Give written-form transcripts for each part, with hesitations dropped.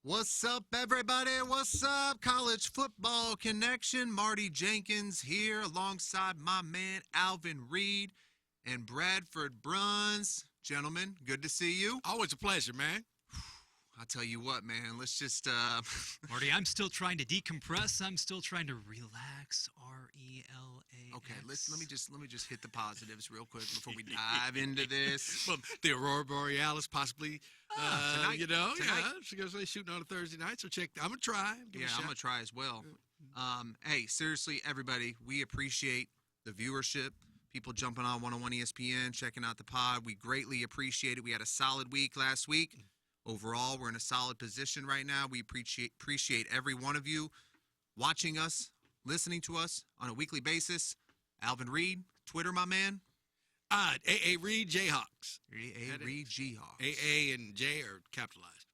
What's up, everybody? What's up? College Football Connection. Marty Jenkins here alongside my man, Alvin Reid and Bradford Bruns. Gentlemen, good to see you. Always a pleasure, man. I'll tell you what, man. Let's just, Marty, I'm still trying to decompress. I'm still trying to relax. RELAX. Okay, let me just hit the positives real quick before we dive into this. Well, the Aurora Borealis possibly, tonight. She's going to say shooting on a Thursday night, so I'm going to try. I'm going to try as well. Hey, seriously, everybody, we appreciate the viewership. People jumping on 101 ESPN, checking out the pod. We greatly appreciate it. We had a solid week last week. Overall, we're in a solid position right now. We appreciate every one of you watching us, listening to us on a weekly basis. Alvin Reid, Twitter, my man. AA Reid Jayhawks. AA Reid Jayhawks. AA and J are capitalized.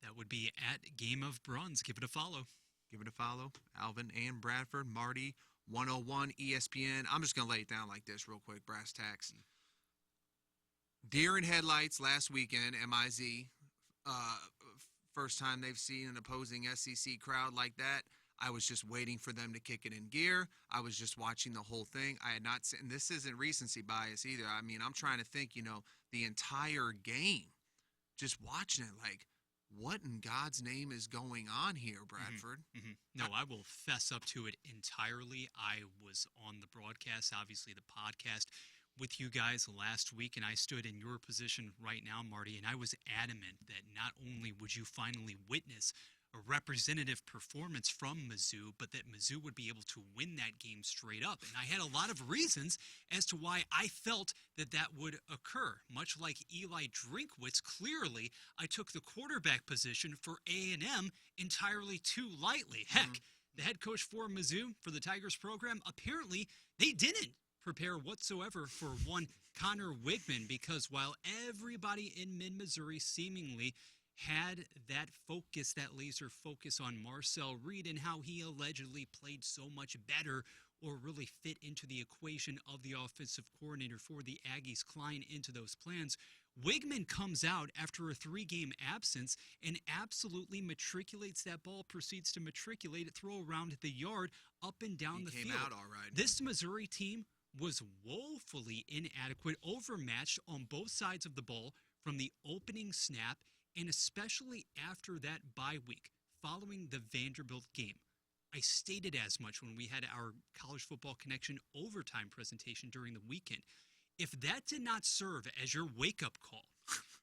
That would be at Game of Bruns. Give it a follow. Give it a follow. Alvin and Bradford, Marty, 101 ESPN. I'm just going to lay it down like this real quick, brass tacks. Deer in headlights last weekend, MIZ. First time they've seen an opposing SEC crowd like that. I was just waiting for them to kick it in gear. I was just watching the whole thing. I had not seen, and this isn't recency bias either. I mean, I'm trying to think, the entire game, just watching it like, what in God's name is going on here, Bradford? No, I will fess up to it entirely. I was on the broadcast, obviously the podcast, with you guys last week, and I stood in your position right now, Marty, and I was adamant that not only would you finally witness a representative performance from Mizzou, but that Mizzou would be able to win that game straight up. And I had a lot of reasons as to why I felt that that would occur. Much like Eli Drinkwitz, clearly I took the quarterback position for A&M entirely too lightly. Heck, the head coach for Mizzou, for the Tigers program, apparently they didn't prepare whatsoever for one Connor Wigman, because while everybody in mid-Missouri seemingly had that focus, that laser focus on Marcel Reid and how he allegedly played so much better or really fit into the equation of the offensive coordinator for the Aggies, Klein, into those plans, Wigman comes out after a 3-game absence and absolutely matriculates that ball, proceeds to matriculate it, throw around the yard, up and down the field. He came out all right. This Missouri team was woefully inadequate, overmatched on both sides of the ball from the opening snap, and especially after that bye week following the Vanderbilt game. I stated as much when we had our College Football Connection overtime presentation during the weekend. If that did not serve as your wake-up call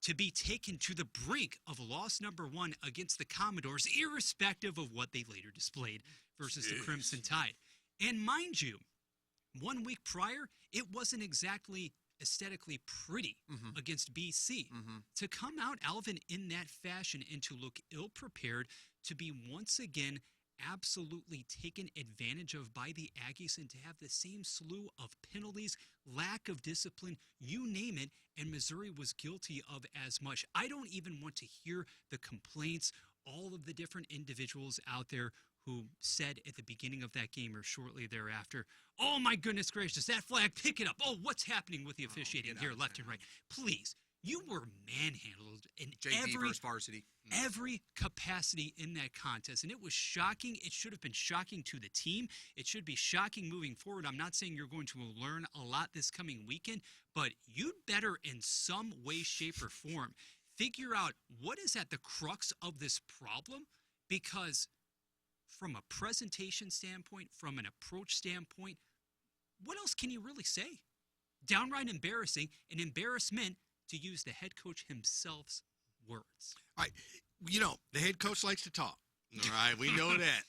to be taken to the brink of loss number 1 against the Commodores, irrespective of what they later displayed versus the Crimson Tide. And mind you, 1 week prior, it wasn't exactly aesthetically pretty against BC. To come out, Alvin, in that fashion and to look ill-prepared, to be once again absolutely taken advantage of by the Aggies, and to have the same slew of penalties, lack of discipline, you name it, and Missouri was guilty of as much. I don't even want to hear the complaints, all of the different individuals out there who said at the beginning of that game or shortly thereafter, oh my goodness gracious, that flag, pick it up. Oh, what's happening with the officiating here, left and right? Please, you were manhandled in JV versus varsity. Every capacity in that contest, and it was shocking. It should have been shocking to the team. It should be shocking moving forward. I'm not saying you're going to learn a lot this coming weekend, but you'd better in some way, shape, or form figure out what is at the crux of this problem, because from a presentation standpoint, from an approach standpoint, what else can you really say? Downright embarrassing, an embarrassment, to use the head coach himself's words. All right. The head coach likes to talk. All right. We know that.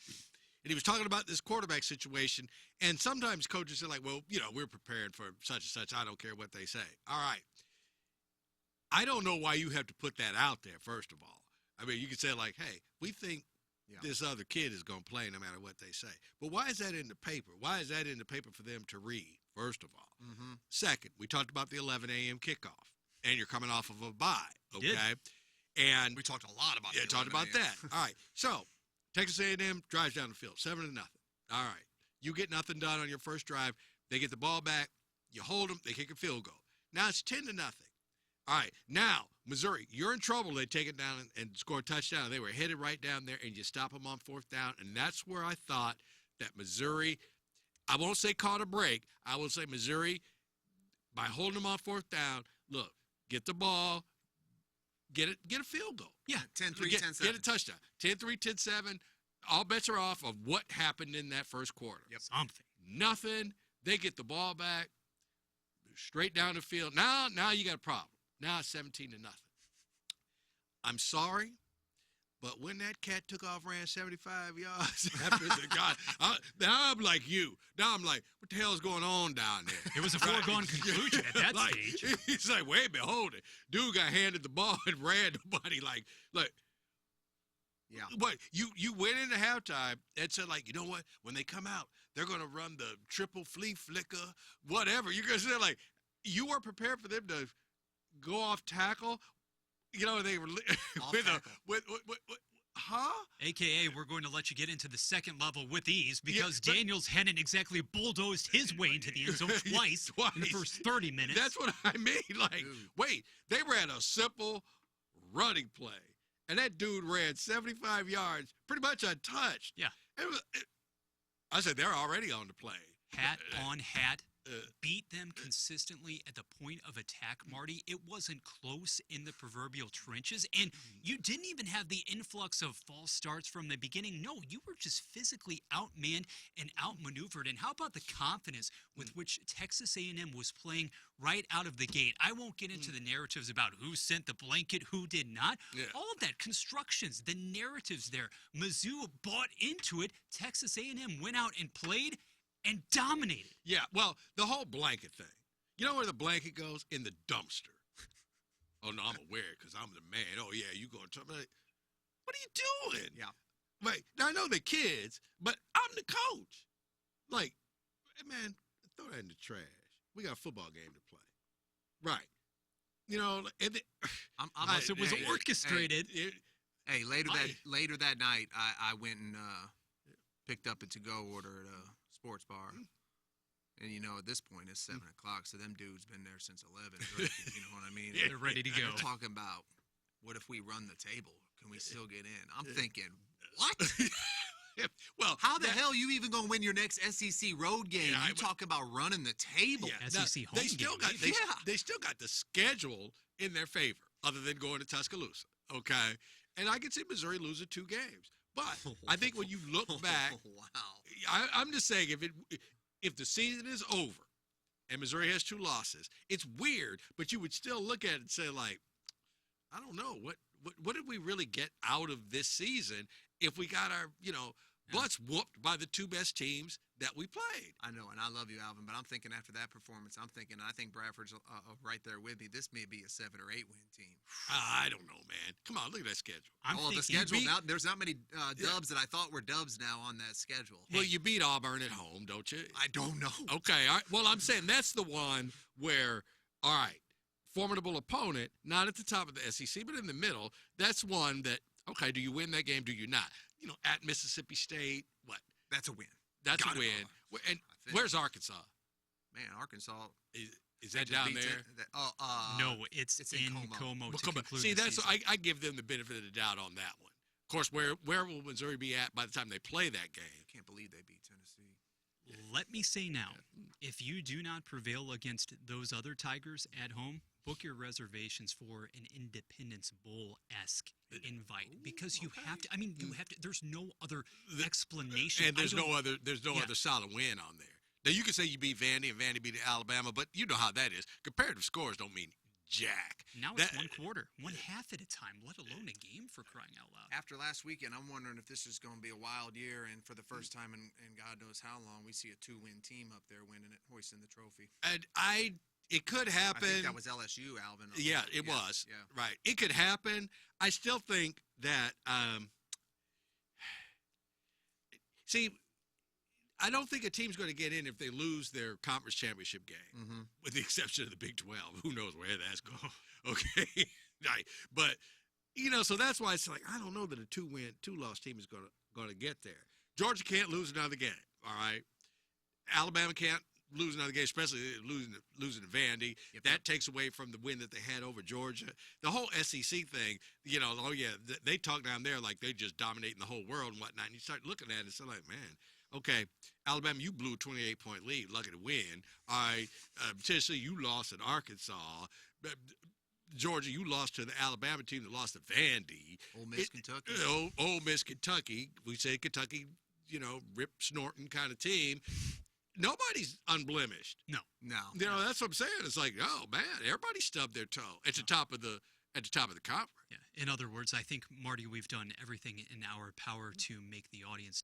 And he was talking about this quarterback situation. And sometimes coaches are like, well, we're prepared for such and such. I don't care what they say. All right. I don't know why you have to put that out there, first of all. I mean, you could say like, hey, we think this other kid is going to play no matter what they say. But why is that in the paper? Why is that in the paper for them to read, first of all? Second, we talked about the 11 a.m. kickoff, and you're coming off of a bye, okay? And we talked a lot about that. Talked about that. All right. So, Texas A&M drives down the field, 7-0. All right. You get nothing done on your first drive. They get the ball back. You hold them. They kick a field goal. Now it's 10-0. All right, now, Missouri, you're in trouble. They take it down and score a touchdown. They were headed right down there, and you stop them on 4th down, and that's where I thought that Missouri, I won't say caught a break. I will say Missouri, by holding them on 4th down, look, get the ball, get a field goal. Yeah, 10-3, 10-7. Get a touchdown. 10-3, 10-7. All bets are off of what happened in that first quarter. Yep. Something. Nothing. They get the ball back, straight down the field. Now you got a problem. Now it's 17-0. I'm sorry, but when that cat took off, ran 75 yards after the guy, now I'm like you. Now I'm like, what the hell is going on down there? It was a foregone conclusion at that like, stage. He's like, wait a minute, hold it. Dude got handed the ball and ran nobody like. Yeah. But you went into halftime and said, like, you know what? When they come out, they're going to run the triple flea flicker, whatever. You're going to say, like, you were prepared for them to go off tackle. You know, they were with huh? AKA, we're going to let you get into the second level with ease because but, Daniels hadn't exactly bulldozed his way into the end zone twice in the first 30 minutes. That's what I mean. Like, Dude. wait, they ran a simple running play, and that dude ran 75 yards, pretty much untouched. Yeah. I said, they're already on the play. Hat on hat. Beat them consistently at the point of attack, Marty. It wasn't close in the proverbial trenches, and you didn't even have the influx of false starts from the beginning. No, you were just physically outmanned and outmaneuvered. And how about the confidence with which Texas A&M was playing right out of the gate? I won't get into the narratives about who sent the blanket, who did not. Yeah. All of that, constructions, the narratives there. Mizzou bought into it. Texas A&M went out and played and dominated. Yeah, well, the whole blanket thing. You know where the blanket goes? In the dumpster. Oh, no, I'm aware because I'm the man. Oh, yeah, you going to tell me? What are you doing? Yeah. Wait, now I know the kids, but I'm the coach. Like, hey, man, throw that in the trash. We got a football game to play. Right. You know, and Unless it was orchestrated. Hey, later that night, I went and picked up a to-go order at a sports bar. And, you know, at this point, it's 7 o'clock, so them dudes been there since 11 drinking, you know what I mean? They're ready to go. They're talking about, what if we run the table? Can we still get in? I'm thinking, what? Well, how the hell you even going to win your next SEC road game? Yeah, you talking about running the table. Yeah, SEC home they still game, got they still got the schedule in their favor, other than going to Tuscaloosa. Okay, and I can see Missouri losing 2 games, but I think when you look back, wow, I'm just saying if the season is over and Missouri has 2 losses, it's weird, but you would still look at it and say, like, I don't know what did we really get out of this season if we got our butts whooped by the 2 best teams that we played. I know, and I love you, Alvin, but I'm thinking after that performance, I think Bradford's right there with me. This may be a 7 or 8 win team. I don't know, man. Come on, look at that schedule. The schedule now. There's not many dubs that I thought were dubs now on that schedule. Well, you beat Auburn at home, don't you? I don't know. Okay, all right. Well, I'm saying that's the one where, all right, formidable opponent, not at the top of the SEC, but in the middle. That's one that, okay, do you win that game? Do you not? You know, at Mississippi State, what? That's a win. That's a win. And where's Arkansas? Man, Arkansas. Is that down there? No, it's in Como. See, that's I give them the benefit of the doubt on that one. Of course, where will Missouri be at by the time they play that game? I can't believe they beat Tennessee. Let me say now, if you do not prevail against those other Tigers at home, book your reservations for an Independence Bowl-esque invite because you have to. I mean, you have to. There's no other explanation. And there's no other solid win on there. Now you can say you beat Vandy and Vandy beat Alabama, but you know how that is. Comparative scores don't mean jack. Now it's one quarter, one half at a time, let alone a game, for crying out loud. After last weekend, I'm wondering if this is going to be a wild year, and for the first time in God knows how long, we see a 2-win team up there winning it, hoisting the trophy. And it could happen. I think that was LSU, Alvin. Yeah, it was. Yeah. Right. It could happen. I still think that, see, I don't think a team's going to get in if they lose their conference championship game, with the exception of the Big 12. Who knows where that's going? Okay. Right. But, so that's why it's like, I don't know that a 2-loss team is going to get there. Georgia can't lose another game. All right. Alabama can't lose another game, especially losing to Vandy. That takes away from the win that they had over Georgia. The whole SEC thing, they talk down there like they just dominating the whole world and whatnot. And you start looking at it, it's like, man, okay, Alabama, you blew a 28-point lead, lucky to win. All right, Tennessee, you lost at Arkansas. Georgia, you lost to the Alabama team that lost to Vandy. Ole Miss, Kentucky. Ole Miss, Kentucky. We say Kentucky, rip snorting kind of team. Nobody's unblemished. No. That's what I'm saying. It's like, oh man, everybody stubbed their toe at the top of the conference. Yeah. In other words, I think, Marty, we've done everything in our power to make the audience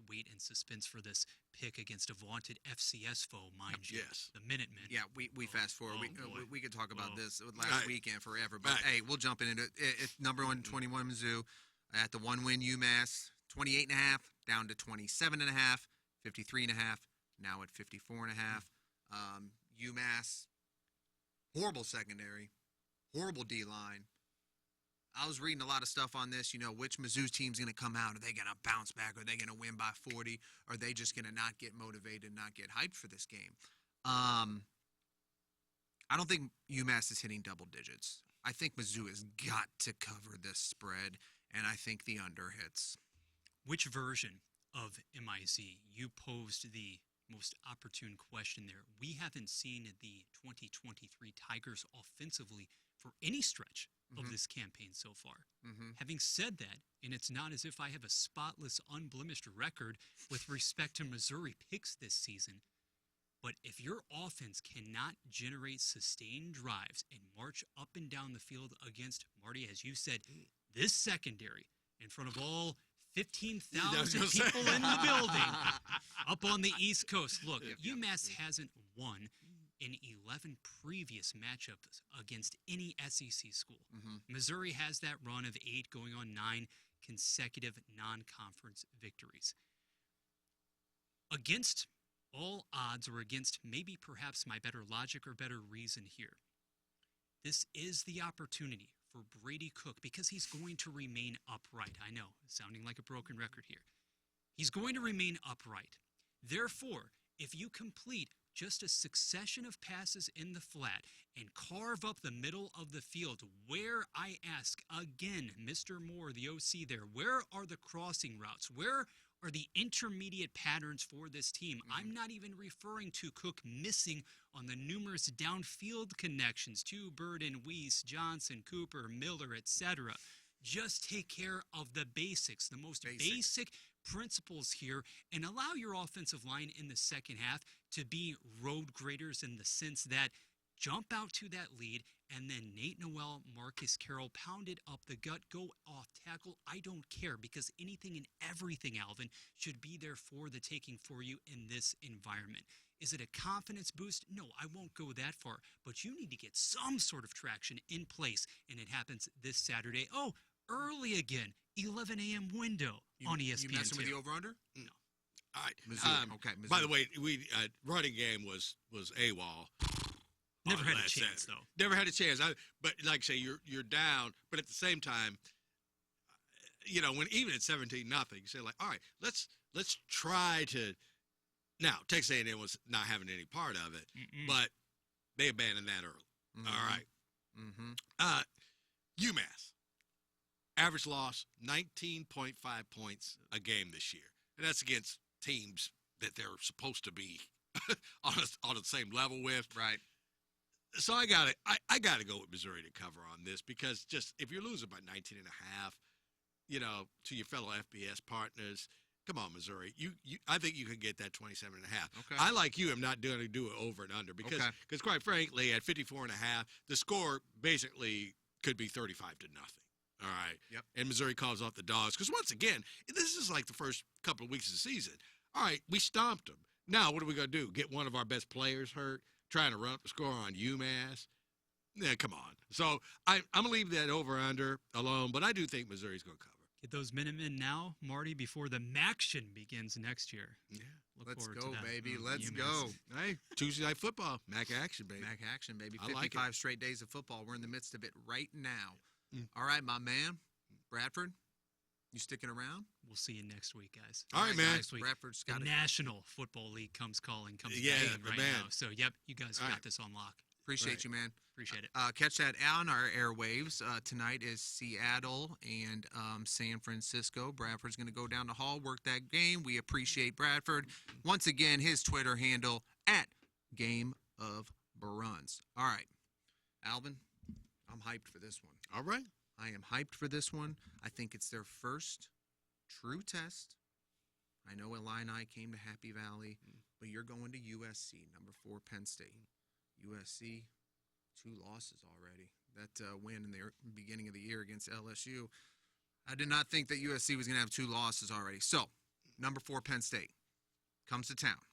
wait in suspense for this pick against a vaunted FCS foe, mind you. Yes. The Minutemen. Yeah, we fast forward. Oh, we could talk about this last Right. weekend forever. But, Right. hey, we'll jump into it. It's number 121 Mizzou at the 1-win UMass, 28.5 down to 27.5, 53.5, now at 54.5. UMass, horrible secondary, horrible D-line. I was reading a lot of stuff on this, which Mizzou's team's going to come out. Are they going to bounce back? Are they going to win by 40? Are they just going to not get motivated, not get hyped for this game? I don't think UMass is hitting double digits. I think Mizzou has got to cover this spread, and I think the under hits. Which version of MIZ? You posed the most opportune question there. We haven't seen the 2023 Tigers offensively for any stretch of this campaign so far. Having said that, and it's not as if I have a spotless, unblemished record with respect to Missouri picks this season, but if your offense cannot generate sustained drives and march up and down the field against, Marty, as you said, this secondary in front of all 15,000 people in the building up on the East Coast. Look, UMass hasn't won in 11 previous matchups against any SEC school. Missouri has that run of 8 going on 9 consecutive non-conference victories. Against all odds, or against maybe perhaps my better logic or better reason here, this is the opportunity for Brady Cook, because he's going to remain upright. I know, sounding like a broken record here. He's going to remain upright. Therefore, if you complete just a succession of passes in the flat and carve up the middle of the field, where, I ask again, Mr. Moore, the OC there, where are the crossing routes? Where are the intermediate patterns for this team? I'm not even referring to Cook missing on the numerous downfield connections to Burden, Weiss, Johnson, Cooper, Miller, etc. Just take care of the basics, the most basic principles here, and allow your offensive line in the second half to be road graders in the sense that jump out to that lead, and then Nate Noel, Marcus Carroll pounded up the gut, go off tackle. I don't care, because anything and everything, Alvin, should be there for the taking for you in this environment. Is it a confidence boost? No, I won't go that far, but you need to get some sort of traction in place, and it happens this Saturday. Oh, early again, 11 a.m. window on ESPN. You messing with the over-under? No. All right. Mizzou. Okay. Mizzou. By the way, we running game was AWOL. Never had a chance, though. Never had a chance. But like I say, you're down. But at the same time, when even at 17-0, you say like, all right, let's try to. Now Texas A&M was not having any part of it, but they abandoned that early. All right. UMass average loss 19.5 points a game this year, and that's against teams that they're supposed to be on the same level with. Right. So I gotta go with Missouri to cover on this, because just if you're losing by 19 and a half, to your fellow FBS partners, come on, Missouri. I think you can get that 27 and a half. Okay. I, like you, am not going to do it over and under, because quite frankly, at 54 and a half, the score basically could be 35-0. All right. Yep. And Missouri calls off the dogs, because once again, this is like the first couple of weeks of the season. All right, we stomped them. Now what are we going to do? Get one of our best players hurt? Trying to run up the score on UMass? Yeah, come on. So I'm going to leave that over-under alone, but I do think Missouri's going to cover. Get those Minutemen now, Marty, before the MACtion begins next year. Yeah. Let's forward go, to that. baby. Oh, Let's UMass. go. Hey, Tuesday Night Football, MAC action, baby. Mac action, baby. I like 55 straight days of football. We're in the midst of it right now. Mm. All right, my man, Bradford. You sticking around? We'll see you next week, guys. All right, man. Next week. Bradford's The got it. National Football League comes calling, comes Yeah, banging the right man. now. So, yep, you guys All got right. this on lock. Appreciate Right. you, man. Appreciate it. Catch that on our airwaves. Tonight is Seattle and San Francisco. Bradford's going to go down the hall, work that game. We appreciate Bradford. Once again, his Twitter handle at Game of Bruns. All right, Alvin, I'm hyped for this one. All right. I am hyped for this one. I think it's their first true test. I know Illini came to Happy Valley, but you're going to USC, number 4 Penn State. USC, 2 losses already. That win in the beginning of the year against LSU. I did not think that USC was going to have 2 losses already. So, number 4 Penn State comes to town.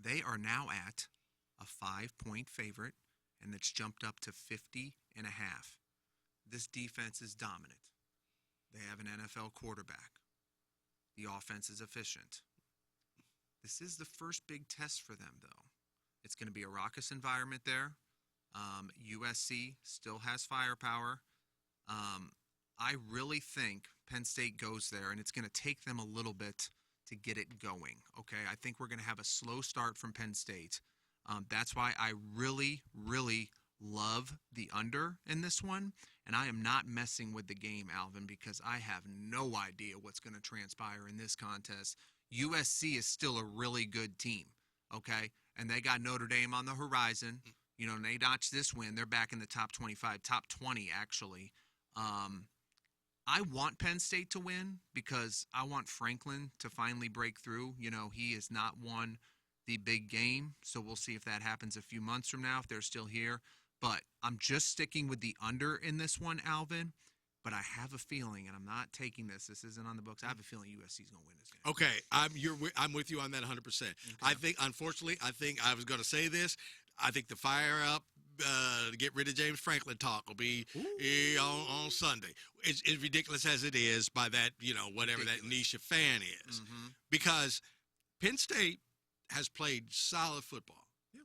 They are now at a 5-point favorite, and it's jumped up to 50.5. This defense is dominant. They have an NFL quarterback. The offense is efficient. This is the first big test for them, though. It's going to be a raucous environment there. USC still has firepower. I really think Penn State goes there, and it's going to take them a little bit to get it going, okay? I think we're going to have a slow start from Penn State. That's why I really, really love the under in this one, and I am not messing with the game, Alvin, because I have no idea what's going to transpire in this contest. USC is still a really good team, okay? And they got Notre Dame on the horizon. You know, and they notched this win. They're back in the top 25, top 20, actually. I want Penn State to win because I want Franklin to finally break through. You know, he has not won the big game, so we'll see if that happens a few months from now if they're still here. But I'm just sticking with the under in this one, Alvin. But I have a feeling, and I'm not taking this. This isn't on the books. I have a feeling USC is going to win this game. Okay, I'm with you on that 100%. I think, unfortunately, I was going to say this. I think the fire up to get rid of James Franklin talk will be on Sunday. It's ridiculous as it is by that, whatever that niche of fan is. Mm-hmm. Because Penn State has played solid football. Yeah.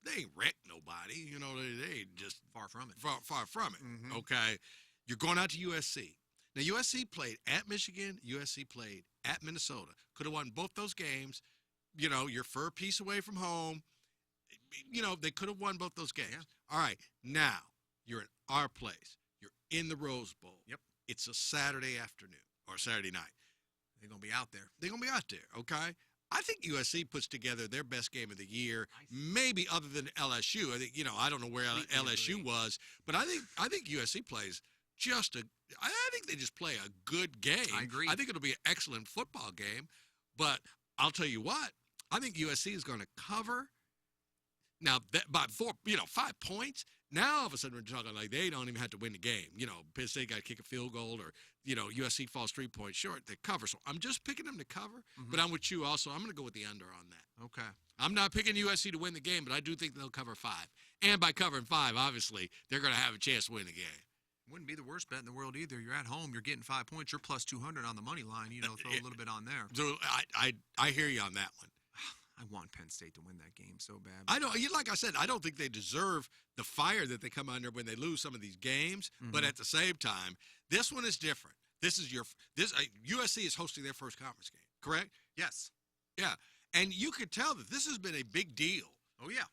They ain't wrecked nobody. They ain't just Far from it. far from it. Mhm. Okay. You're going out to USC. Now, USC played at Michigan. USC played at Minnesota. Could have won both those games. You're fur piece away from home. They could have won both those games. Yeah. All right. Now, you're in our place. You're in the Rose Bowl. Yep. It's a Saturday afternoon or Saturday night. They're going to be out there. They're going to be out there, okay? I think USC puts together their best game of the year, maybe other than LSU. I think, I don't know where LSU was, but I think USC plays I think they just play a good game. I agree. I think it'll be an excellent football game, but I'll tell you what, I think USC is going to cover. Now, by 5 points, now all of a sudden we're talking like they don't even have to win the game. Penn State got to kick a field goal or, USC falls 3 points short. They cover. So I'm just picking them to cover, but I'm with you also. I'm going to go with the under on that. Okay. I'm not picking USC to win the game, but I do think they'll cover 5. And by covering 5, obviously, they're going to have a chance to win the game. Wouldn't be the worst bet in the world either. You're at home. You're getting 5 points. You're plus 200 on the money line. Throw a little bit on there. So I hear you on that one. I want Penn State to win that game so bad. I know, like I said, I don't think they deserve the fire that they come under when they lose some of these games. But at the same time, this one is different. USC is hosting their first conference game, correct? Yes. Yeah, and you could tell that this has been a big deal. Oh yeah.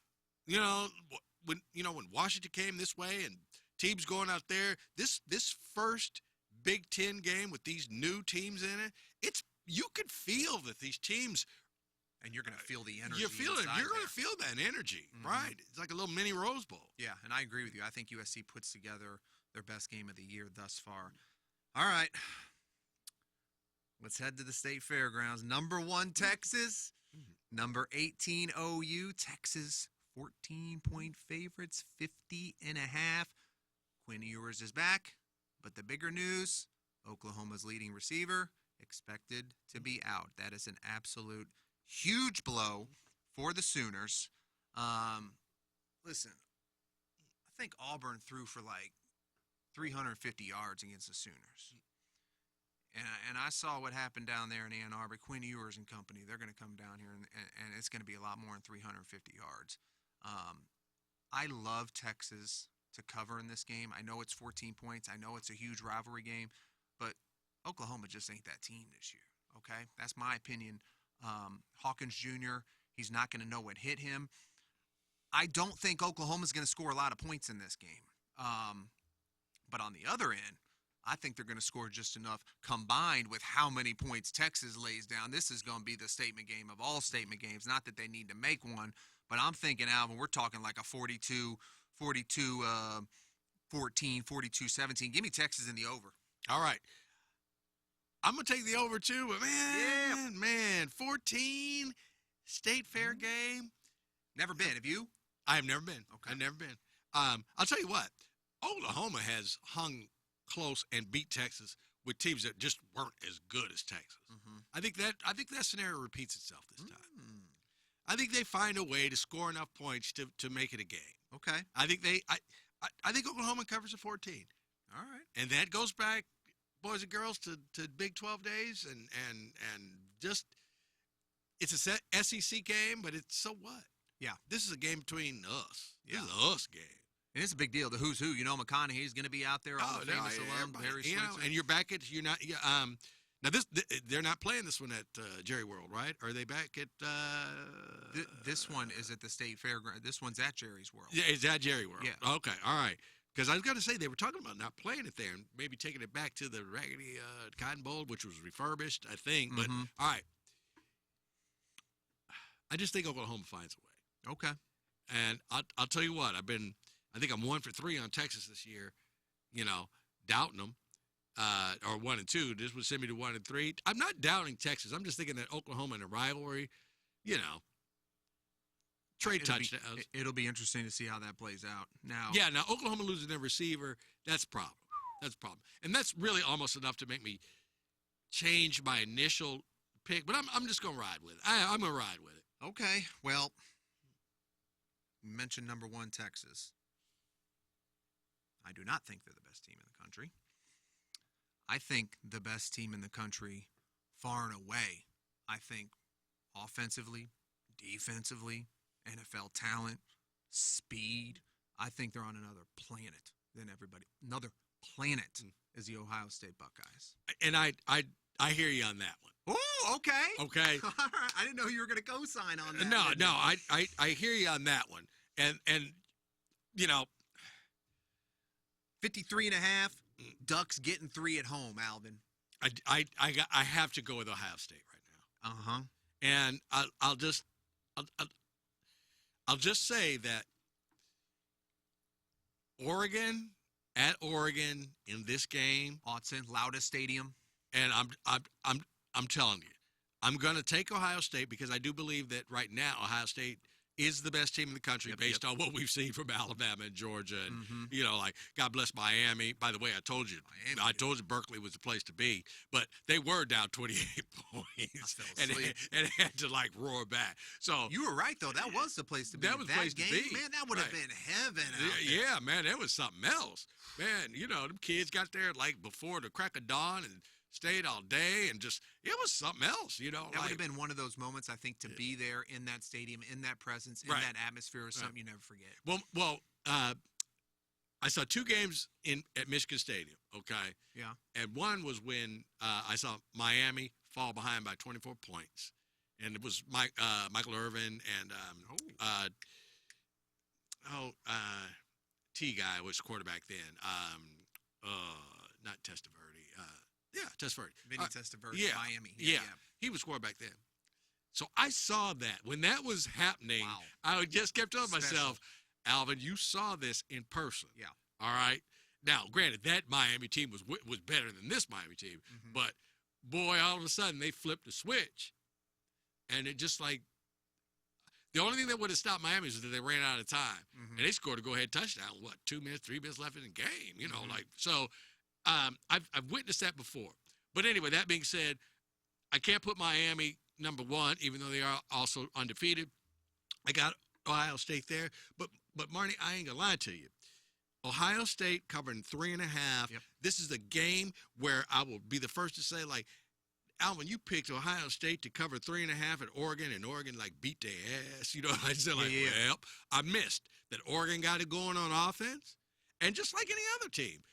When Washington came this way and teams going out there, this first Big Ten game with these new teams in it, you could feel that these teams. And you're going to feel the energy. You're going to feel that energy, right? It's like a little mini Rose Bowl. Yeah, and I agree with you. I think USC puts together their best game of the year thus far. All right. Let's head to the state fairgrounds. Number 1, Texas. Number 18, OU. Texas, 14-point favorites, 50.5. Quinn Ewers is back. But the bigger news, Oklahoma's leading receiver expected to be out. That is an absolute huge blow for the Sooners. Listen, I think Auburn threw for like 350 yards against the Sooners. And I saw what happened down there in Ann Arbor. Quinn Ewers and company, they're going to come down here, and it's going to be a lot more than 350 yards. I love Texas to cover in this game. I know it's 14 points. I know it's a huge rivalry game. But Oklahoma just ain't that team this year. Okay, that's my opinion. Hawkins Jr. He's not going to know what hit him. I don't think Oklahoma's going to score a lot of points in this game. But on the other end, I think they're going to score just enough combined with how many points Texas lays down. This is going to be the statement game of all statement games. Not that they need to make one, but I'm thinking, Alvin, we're talking like a 42, 14, 42, 17. Give me Texas in the over. All right. I'm going to take the over too, but man, 14, State Fair game. Never been. Have you? I have never been. Okay. I've never been. I'll tell you what, Oklahoma has hung close and beat Texas with teams that just weren't as good as Texas. Mm-hmm. I think that scenario repeats itself this time. I think they find a way to score enough points to make it a game. Okay. I think I think Oklahoma covers a 14. All right. And that goes back, boys and girls, to Big 12 days and just it's a SEC game, but it's so what? Yeah. This is a game between us. Yeah. This is an us game. And it's a big deal. The who's who. You know, McConaughey's going to be out there. All the famous alum, Barry Switzer. And you're back at you're not. Now they're not playing this one at Jerry World, right? Are they back at? This one is at the State Fairground. This one's at Jerry's World. Yeah, it's at Jerry World. Yeah. Okay. All right. Because I was going to say they were talking about not playing it there and maybe taking it back to the Raggedy Cotton Bowl, which was refurbished, I think. But all right. I just think Oklahoma finds a way. Okay. And I'll tell you what, I think I'm 1 for 3 on Texas this year, doubting them, or 1 and 2. This would send me to 1 and 3. I'm not doubting Texas. I'm just thinking that Oklahoma in a rivalry, trade touchdowns. It'll be interesting to see how that plays out. Now, Now Oklahoma losing their receiver, that's a problem. That's a problem. And that's really almost enough to make me change my initial pick. But I'm just going to ride with it. I'm going to ride with it. Okay. Well, you mentioned number 1, Texas. I do not think they're the best team in the country. I think the best team in the country, far and away, I think offensively, defensively, NFL talent, speed, I think they're on another planet than everybody. Another planet is the Ohio State Buckeyes. And I hear you on that one. Oh, okay. Okay. All right. I didn't know you were going to co-sign on that. No, I hear you on that one. And 53 and a half, Ducks getting 3 at home, Alvin. I have to go with Ohio State right now. Uh-huh. And I'll just say that Oregon at Oregon in this game, Autzen, loudest stadium. and I'm telling you, I'm going to take Ohio State because I do believe that right now Ohio State is the best team in the country based on what we've seen from Alabama and Georgia. And, God bless Miami. By the way, I told you Berkeley was the place to be, but they were down 28 points and had to like roar back. So You were right, though. That was the place to be. That was the place to be. Man, that would have been heaven out there. yeah, man, that was something else. Man, them kids got there like before the crack of dawn and stayed all day and just, it was something else, That would have been one of those moments, I think, to be there in that stadium, in that presence, in that atmosphere is something you never forget. Well, I saw 2 games at Michigan Stadium, okay? Yeah. And one was when I saw Miami fall behind by 24 points. And it was Michael Irvin and T guy was quarterback then. Not Testaverde. Testaverde. Vinny Testaverde, Miami. Yeah, he was quarterback then. So I saw that. When that was happening, I just kept telling myself, Alvin, you saw this in person. Yeah. All right? Now, granted, that Miami team was better than this Miami team. Mm-hmm. But, boy, all of a sudden, they flipped the switch. And it just like – the only thing that would have stopped Miami is that they ran out of time. Mm-hmm. And they scored a go-ahead touchdown, 2 minutes, 3 minutes left in the game. So I've witnessed that before. But anyway, that being said, I can't put Miami number 1, even though they are also undefeated. I got Ohio State there. But Marty, I ain't going to lie to you. Ohio State covering 3.5. Yep. This is a game where I will be the first to say, like, Alvin, you picked Ohio State to cover 3.5 at Oregon, and Oregon, like, beat their ass. I said, like, well, I missed that Oregon got it going on offense. And just like any other team,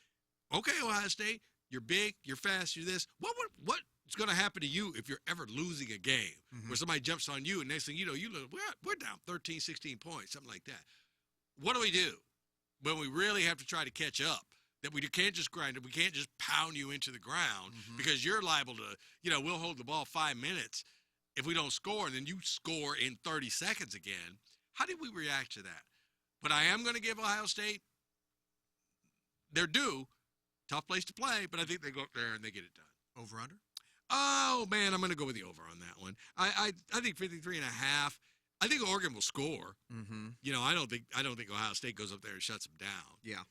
okay, Ohio State, You're big. You're fast. You're this. What's going to happen to you if you're ever losing a game where somebody jumps on you and next thing you know, we're down 13, 16 points, something like that. What do we do when we really have to try to catch up? That we can't just grind it. We can't just pound you into the ground because you're liable to, we'll hold the ball 5 minutes if we don't score, and then you score in 30 seconds again. How did we react to that? But I am going to give Ohio State, they're due. Tough place to play, but I think they go up there and they get it done. Over under? Oh, man, I'm going to go with the over on that one. I think 53.5. I think Oregon will score. Mm-hmm. I don't think Ohio State goes up there and shuts them down. Yeah.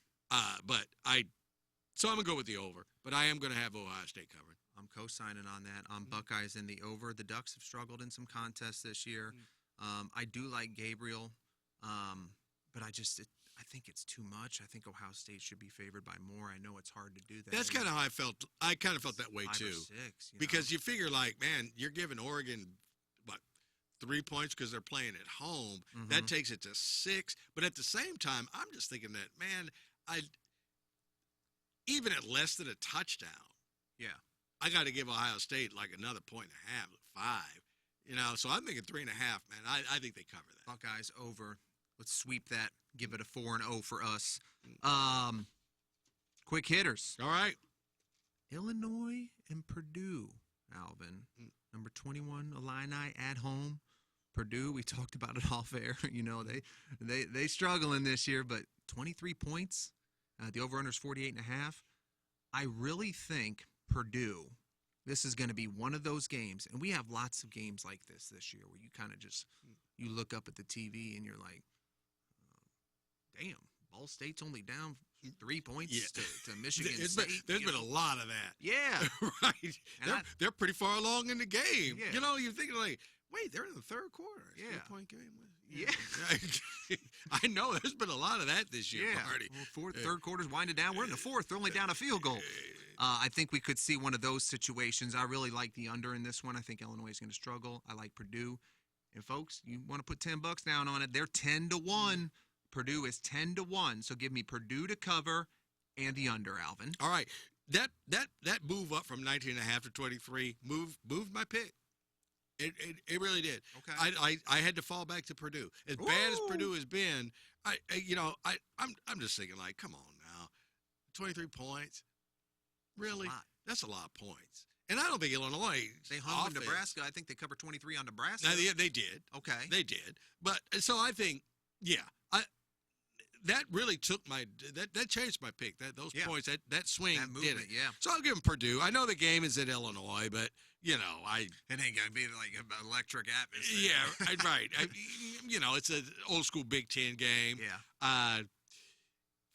So I'm going to go with the over, but I am going to have Ohio State covered. I'm co-signing on that. I'm Buckeyes in the over. The Ducks have struggled in some contests this year. I do like Gabriel, but I think it's too much. I think Ohio State should be favored by more. I know it's hard to do that. That's kind of how I felt. I kind of felt that way 5 too. or 6, because you figure like, man, you're giving Oregon 3 points because they're playing at home. That takes it to 6. But at the same time, I'm just thinking that, man, even at less than a touchdown, I got to give Ohio State like another 1.5, 5. So I'm thinking 3.5, man. I think they cover that. Buckeyes over. Let's sweep that. Give it a 4-0 for us. Quick hitters. All right. Illinois and Purdue, Alvin. Number 21, Illini at home. Purdue, we talked about it off air. They struggling this year, but 23 points. The over-under is 48.5. I really think Purdue, this is going to be one of those games, and we have lots of games like this year where you kind of just you look up at the TV and you're like, damn, Ball State's only down 3 points to Michigan State. There's been a lot of that. Yeah. Right. They're pretty far along in the game. Yeah. You're thinking like, wait, they're in the third quarter. Yeah. 3-point game. Yeah. I know there's been a lot of that this year, Marty. Well, third quarter's winding down. We're in the fourth. They're only down a field goal. I think we could see one of those situations. I really like the under in this one. I think Illinois is going to struggle. I like Purdue. And, folks, you want to put $10 down on it. They're 10-1. Purdue is 10-1. So give me Purdue to cover and the under, Alvin. All right. That move up from 19.5 to 23 moved my pick. It really did. Okay. I had to fall back to Purdue. As bad as Purdue has been, I'm just thinking like, come on now, 23 points, really? That's a lot of points. And I don't think Illinois. They hung in Nebraska. I think they covered 23 on Nebraska. No, they did. Okay. They did. But so I think, that really took that changed my pick. Those points, that swing that movement, did it. Yeah. So I'll give them Purdue. I know the game is at Illinois, but it ain't gonna be like an electric atmosphere. Yeah, right. It's an old school Big Ten game. Yeah.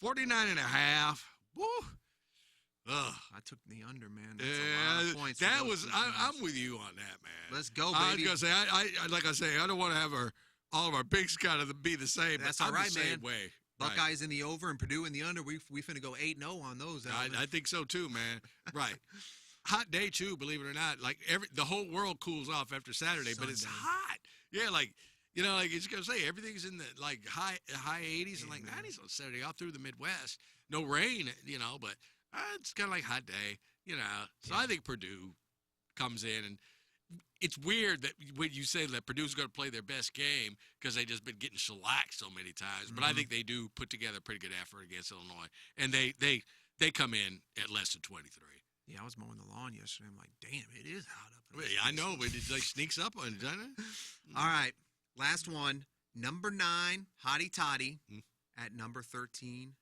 49.5. Woo. Ugh. I took the under, man. That's a lot of points. That was. I'm with you on that, man. Let's go, baby. I was gonna say, I don't want to have all of our picks kind of be the same. That's but all right, I'm the same way. Buckeyes in the over and Purdue in the under. We finna go 8-0 on those. I think so too, man. Right. Hot day too, believe it or not. Like the whole world cools off after Saturday, but it's hot. Yeah, like it's gonna say everything's in the high 80s and 90s on Saturday, all through the Midwest. No rain, but it's kind of like hot day, So I think Purdue comes in, and it's weird that when you say that Purdue's going to play their best game because they just been getting shellacked so many times. But I think they do put together a pretty good effort against Illinois, and they come in at less than 23. Yeah, I was mowing the lawn yesterday. I'm like, damn, it is hot up. I know, but it sneaks up on it, doesn't it? All right, last one. Number 9, Hottie Toddy at number 13.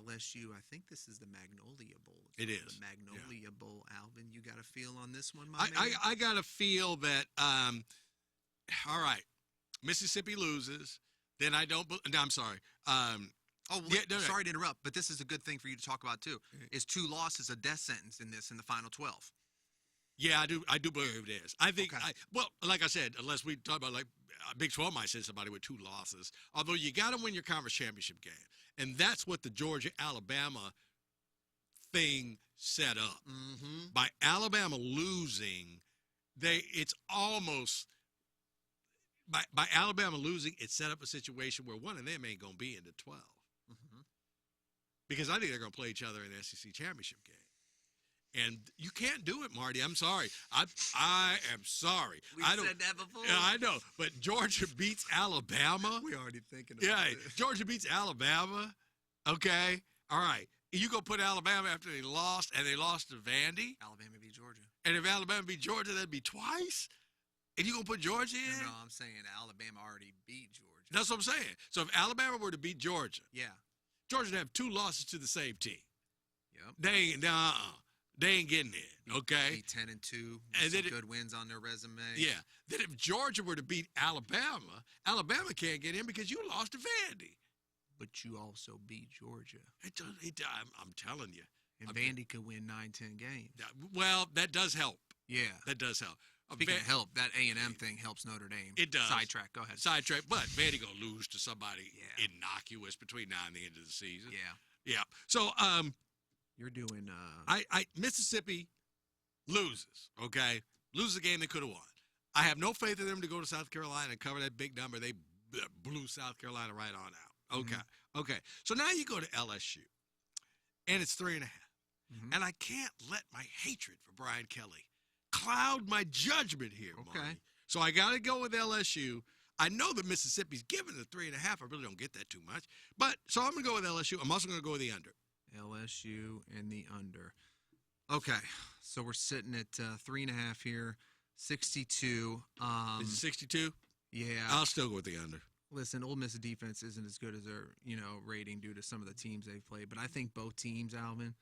LSU. I think this is the Magnolia Bowl. It is. The Magnolia Bowl. Alvin, you got a feel on this one, I got a feel that, all right, Mississippi loses. Then I don't – no, I'm sorry. Sorry to interrupt, but this is a good thing for you to talk about too. Is 2 losses a death sentence in the final 12? Yeah, I do believe it is. I think like I said, unless we talk about Big 12 might say somebody with 2 losses. Although you got to win your conference championship game. And that's what the Georgia-Alabama thing set up. Mm-hmm. By Alabama losing, it's almost by Alabama losing, it set up a situation where one of them ain't going to be in the 12. Mm-hmm. Because I think they're going to play each other in the SEC championship game. And you can't do it, Marty. I'm sorry. I am sorry. We I don't. said that before. Yeah, I know. But Georgia beats Alabama. We already thinking about Yeah, it. Georgia beats Alabama. Okay. All right. You go put Alabama after they lost, and they lost to Vandy. Alabama beat Georgia. And if Alabama beat Georgia, that'd be twice. And you gonna put Georgia in? No, I'm saying Alabama already beat Georgia. That's what I'm saying. So if Alabama were to beat Georgia, Yeah. Georgia would have 2 losses to the same team. Yep. They ain't getting in. Okay. Beat 10-2. And then Good wins on their resume. Yeah. Then if Georgia were to beat Alabama, Alabama can't get in because you lost to Vandy. But you also beat Georgia. I'm telling you. And Vandy could win 9-10 games. Well, that does help. Yeah. That does help. Speaking of help, that A&M thing helps Notre Dame. It does. Sidetrack. Go ahead. Sidetrack. But Vandy going to lose to somebody Yeah. innocuous between now and the end of the season. Yeah. Yeah. So You're doing Mississippi loses, okay? Loses a game they could have won. I have no faith in them to go to South Carolina and cover that big number. They blew South Carolina right on out. Okay. Mm-hmm. Okay. So now you go to LSU, and it's 3.5. Mhm. And I can't let my hatred for Brian Kelly cloud my judgment here, Okay. Marty. So I got to go with LSU. I know that Mississippi's given the 3.5. I really don't get that too much. But so I'm going to go with LSU. I'm also going to go with the under. LSU and the under. Okay. So we're sitting at 3.5 here. 62. Is it 62? Yeah. I'll still go with the under. Listen, Ole Miss defense isn't as good as their, rating due to some of the teams they've played. But I think both teams, Alvin,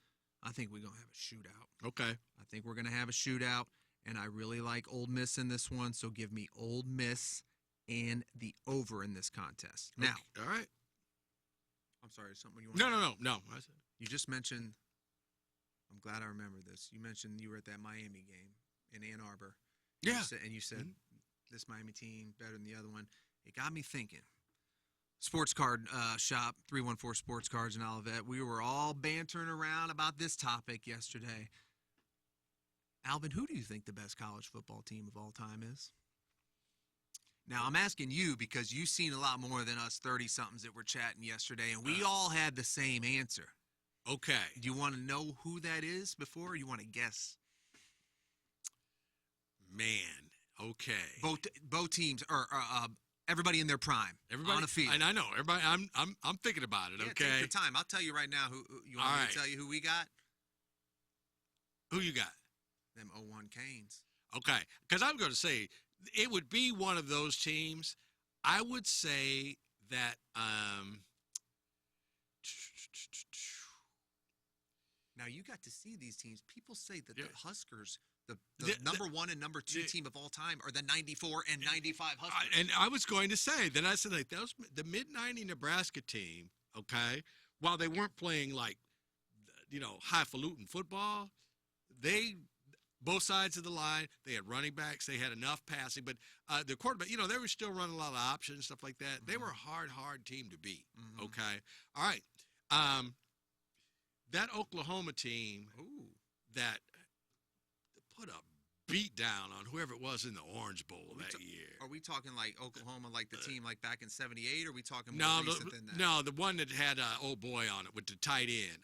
I think we're going to have a shootout. Okay. I think we're going to have a shootout, and I really like Ole Miss in this one, so give me Ole Miss and the over in this contest. Now, Okay. All right. I'm sorry, something you want No. You just mentioned, I'm glad I remember this. You mentioned you were at that Miami game in Ann Arbor. Yeah. And you said this Miami team better than the other one. It got me thinking. Sports card shop, 314 Sports Cards in Olivet. We were all bantering around about this topic yesterday. Alvin, who do you think the best college football team of all time is? Now, I'm asking you because you've seen a lot more than us 30-somethings that were chatting yesterday, and we all had the same answer. Okay. Do you want to know who that is before, or you want to guess? Man. Okay. Both teams are everybody in their prime. Everybody on the field. And I know everybody. I'm thinking about it. Yeah, Okay. take your time. I'll tell you right now who you want me to tell you who we got. Who you got? Them 01 Canes. Okay. Because I'm going to say it would be one of those teams. I would say that. Now you got to see these teams. People say that Yeah. the Huskers, the number 1 and number 2 team of all time, are the 94 and 95 Huskers. And I was going to say that I said like those the mid-90 Nebraska team. Okay, while they weren't playing like, highfalutin football, they both sides of the line. They had running backs. They had enough passing, but the quarterback, they were still running a lot of options, stuff like that. They were a hard team to beat. Mhm. Okay, all right. That Oklahoma team that put a beat down on whoever it was in the Orange Bowl that year. Are we talking like Oklahoma, like the team like back in '78, or are we talking more No, recent than that? no, the one that had old boy on it with the tight end.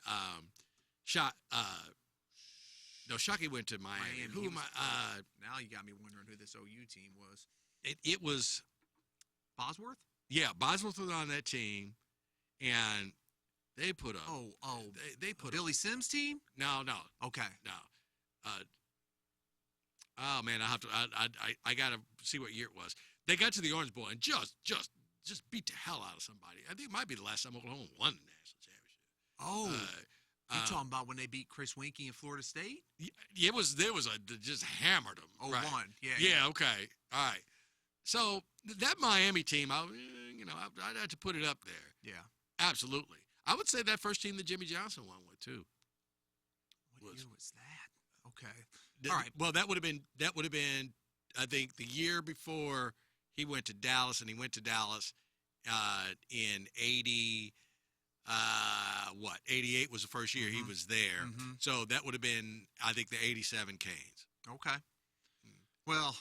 Shockey went to Miami. Who am I? Now you got me wondering who this OU team was. It was Bosworth? Yeah, Bosworth was on that team, and they put up. They put Billy Sims team? No. Okay. No. Oh man, I gotta see what year it was. They got to the Orange Bowl and just beat the hell out of somebody. I think it might be the last time Oklahoma won the national championship. You talking about when they beat Chris Winkie in Florida State? There was just hammered them. 01. Right. Yeah. Yeah. Okay. All right. So that Miami team, I'd have to put it up there. Yeah. Absolutely. I would say that first team that Jimmy Johnson won with too. What year was that? Okay. All right. Well, that would have been I think the year before he went to Dallas, and he went to Dallas in 80. 88 was the first year he was there. Mhm. So that would have been, I think, the 87 Canes. Okay. Well,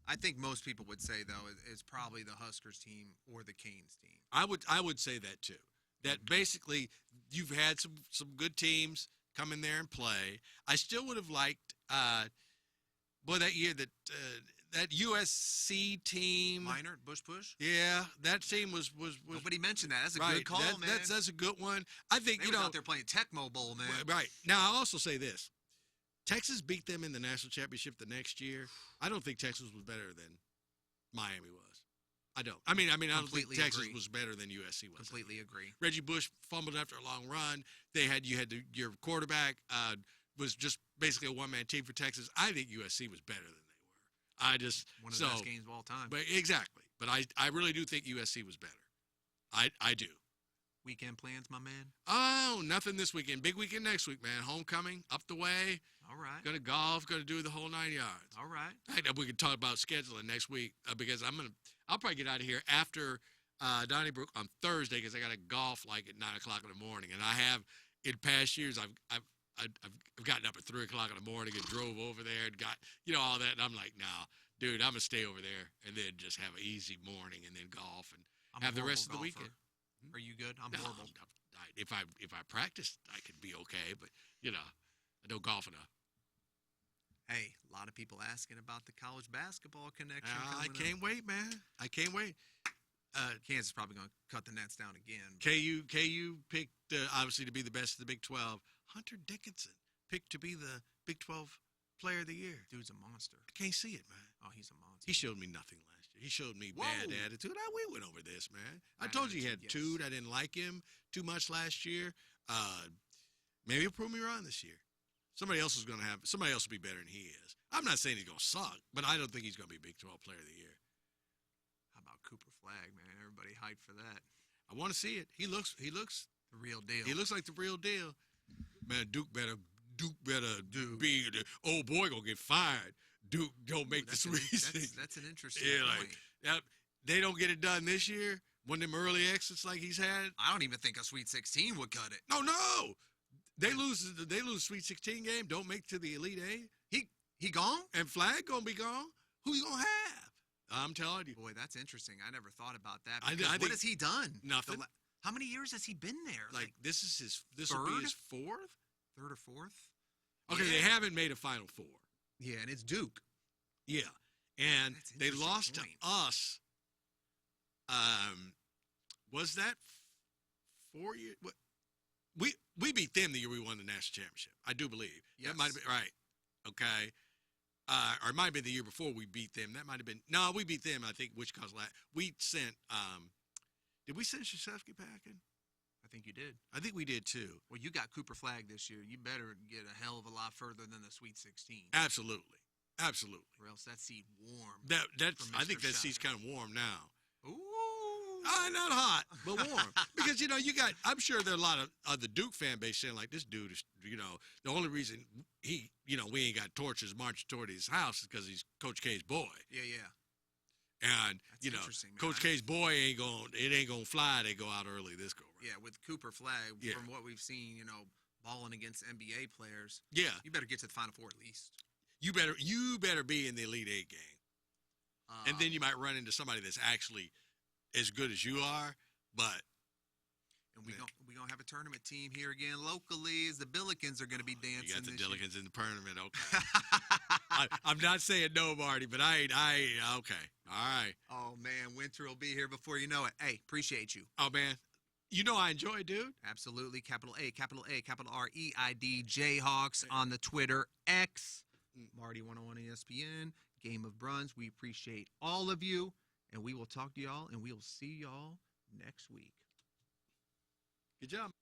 I think most people would say, though, it's probably the Huskers team or the Canes team. I would say that too. That basically you've had some good teams come in there and play. I still would have liked, that year that USC team. Minor, Bush Push. Yeah, that team was Nobody mentioned that. That's a right. good call, man. That's a good one. I think They was out there playing Tecmo Bowl, man. Right. Now I'll also say this: Texas beat them in the national championship the next year. I don't think Texas was better than Miami was. I don't. I don't think Completely Texas agree. was better than USC was. Completely agree. Reggie Bush fumbled after a long run. Your quarterback was just basically a one-man team for Texas. I think USC was better than they were. One of the best games of all time. But exactly. But I really do think USC was better. I do. Weekend plans, my man? Oh, nothing this weekend. Big weekend next week, man. Homecoming up the way. All right. Gonna golf. Gonna do the whole 9 yards. All right. I know we can talk about scheduling next week because I'll probably get out of here after Donnybrook on Thursday because I got to golf like at 9 o'clock in the morning. And I have in past years I've gotten up at 3 o'clock in the morning and drove over there and got all that. And I'm like, nah, dude, I'm gonna stay over there and then just have an easy morning and then golf and I'm have a the rest of the horrible weekend. golfer. Are you good? I'm No, horrible. if I practiced, I could be okay, but I don't golf enough. Hey, a lot of people asking about the college basketball connection. I can't wait, man. I can't wait. Kansas is probably going to cut the nets down again. KU picked obviously to be the best of the Big 12. Hunter Dickinson picked to be the Big 12 Player of the Year. Dude's a monster. I can't see it, man. Oh, he's a monster. He showed me nothing last year. He showed me bad Whoa. attitude. We went over this, man. I Bad told you he had attitude, yes. I didn't like him too much last year. Maybe he'll prove me wrong this year. Somebody else will be better than he is. I'm not saying he's going to suck, but I don't think he's going to be Big 12 Player of the Year. How about Cooper Flag, man? Everybody hyped for that. I want to see it. He looks The real deal. He looks like the real deal. Man, Duke better be the old boy gonna get fired. Duke don't make the Sweet 16. That's an interesting point. They don't get it done this year. One of them early exits like he's had. I don't even think a Sweet 16 would cut it. No. They lose Sweet 16 game. Don't make to the Elite Eight. He gone? And Flag gonna be gone. Who you gonna have? I'm telling you. Boy, that's interesting. I never thought about that. I Because think what has he done? nothing. How many years has he been there? Like this will be third? his fourth. Third or fourth? Okay, Yeah. they haven't made a Final Four. Yeah, and it's Duke. Yeah, and That's an they interesting lost point. to us. Was that 4 years? We beat them the year we won the national championship. I do believe that might have been right. Okay, or it might have been the year before we beat them. That might have been we beat them. I think Wichita's last. We sent. Did we send Krzyzewski packing? I think you did. I think we did too. Well, you got Cooper Flag this year. You better get a hell of a lot further than the Sweet 16. Absolutely. Or else that seed warm. That's. for I think Mr. that seat's Shire. kind of warm now. Ooh. Not hot, but warm. Because, you got, I'm sure there are a lot of the Duke fan base saying, like, this dude is, the only reason we ain't got torches marching toward his house is because he's Coach K's boy. Yeah. And, That's interesting, man. Coach K's boy ain't going to fly. They go out early this go round. Yeah, with Cooper Flag, Yeah. from what we've seen, balling against NBA players, Yeah. you better get to the Final Four at least. You better be in the Elite Eight game. And then you might run into somebody that's actually as good as you are, but And we gonna have a tournament team here again locally. As the Billikens are gonna be dancing. you got the this year. Dillikens in the tournament. Okay. I'm not saying no, Marty, but I okay. All right. Oh man, winter will be here before you know it. Hey, appreciate you. Oh, man. I enjoy it, dude. Absolutely. Capital A, capital REID, Jayhawks on the Twitter X. Marty 101 ESPN, Game of Bruns. We appreciate all of you, and we will talk to y'all, and we'll see y'all next week. Good job.